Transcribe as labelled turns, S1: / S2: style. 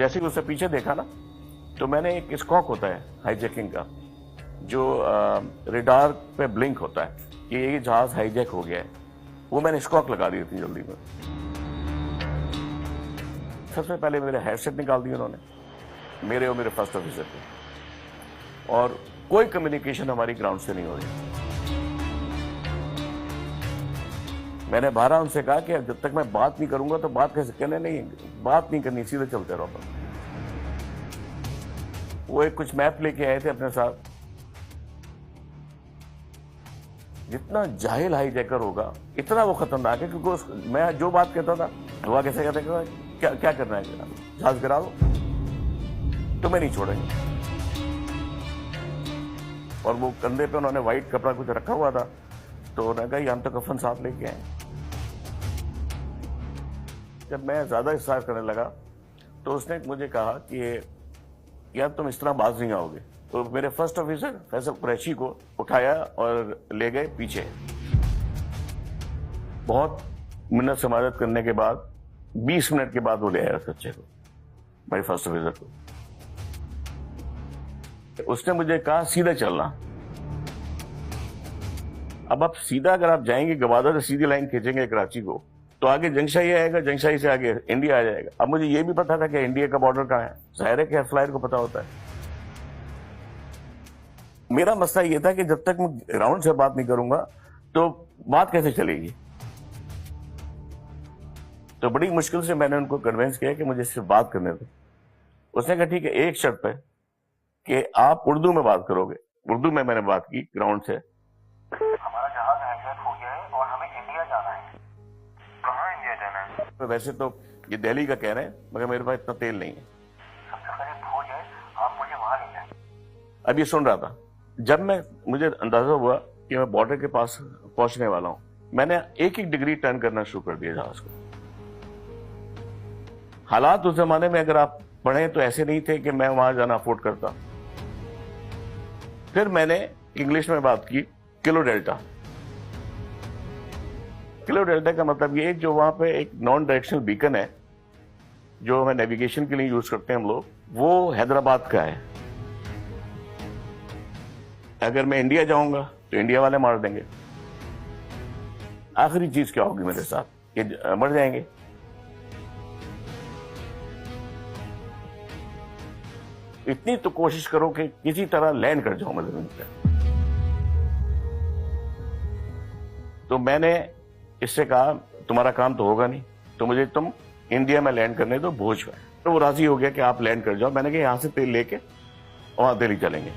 S1: जैसे ही उससे पीछे देखा ना, तो मैंने एक स्कॉक होता है हाईजैकिंग का, जो रेडार पे ब्लिंक होता है कि ये जहाज हाईजैक हो गया है, वो मैंने स्कॉक लगा दी थी जल्दी में। सबसे पहले मेरे हेडसेट निकाल दिए उन्होंने, मेरे और मेरे फर्स्ट ऑफिसर के, और कोई कम्युनिकेशन हमारी ग्राउंड से नहीं हो रही। मैंने 12 उनसे कहा कि जब तक मैं बात नहीं करूंगा तो बात कैसे, कहने नहीं बात नहीं करनी, सीधे चलते रहो। वो एक कुछ मैप लेके आए थे अपने साथ। जितना जाहिल हाईजैकर होगा इतना वो खतरनाक है, क्योंकि मैं जो बात कहता था वो कैसे कहते, क्या क्या करना है, जहाज गिरा दो, तुम्हें नहीं छोड़ेंगे। और वो कंधे पे उन्होंने व्हाइट कपड़ा कुछ रखा हुआ था, तो उन्होंने कहा हम तो कफन साथ लेके आए। जब मैं ज्यादा इस्तेमाल करने लगा तो उसने मुझे कहा कि यार तुम इस तरह बाज नहीं आओगे। तो मेरे फर्स्ट ऑफिसर फैसल कुरैशी को उठाया और ले गए पीछे। बहुत मिन्नत से मदद करने के बाद 20 मिनट के बाद वो ले आया उस बच्चे को, मेरे फर्स्ट ऑफिसर को। उसने मुझे कहा सीधा चलना। अब आप सीधा अगर आप जाएंगे गवादर से सीधी लाइन खींचेंगे कराची को, तो आगे जंगशाही आएगा, जंगशाही से आगे इंडिया आ जाएगा। अब मुझे ये भी पता था कि इंडिया का बॉर्डर कहाँ है, जाहिर है कि फ्लायर को पता होता है। मेरा मसला ये था कि जब तक मैं ग्राउंड से बात नहीं करूंगा तो बात कैसे चलेगी। तो बड़ी मुश्किल से मैंने उनको कन्विंस किया कि मुझे सिर्फ बात करने दो। उसने कहा ठीक है, एक शर्त पे कि आप उर्दू में बात करोगे। उर्दू में मैंने बात की ग्राउंड से।
S2: हमारा जहाज हाईजैक हो गया है और हमें इंडिया जाना है। कहाँ इंडिया जाना है?
S1: तो वैसे तो ये दिल्ली का कह रहे हैं, मगर मेरे पास इतना तेल नहीं है।
S2: सबसे करीब हो जाए आप मुझे वहां ले जाए।
S1: अब ये सुन रहा था। जब मुझे अंदाजा हुआ कि मैं बॉर्डर के पास पहुंचने वाला हूं, मैंने 1-1 डिग्री टर्न करना शुरू कर दिया जहाज को। हालात उस जमाने में अगर आप पढ़े तो ऐसे नहीं थे कि मैं वहां जाना अफोर्ड करता। फिर मैंने इंग्लिश में बात की किलो डेल्टा। किलो डेल्टा का मतलब ये जो वहां पे एक नॉन डायरेक्शनल बीकन है जो हमें नेविगेशन के लिए यूज करते हैं हम लोग, वो हैदराबाद का है। अगर मैं इंडिया जाऊंगा तो इंडिया वाले मार देंगे। आखिरी चीज क्या होगी मेरे साथ, ये मर जाएंगे। इतनी तो कोशिश करो कि किसी तरह लैंड कर जाओ मैं जमीन पे। तो मैंने इससे कहा तुम्हारा काम तो होगा नहीं, तो मुझे तुम इंडिया में लैंड करने दो भोज में। तो वो राजी हो गया कि आप लैंड कर जाओ। मैंने कहा यहां से तेल लेके वहां दिल्ली चलेंगे।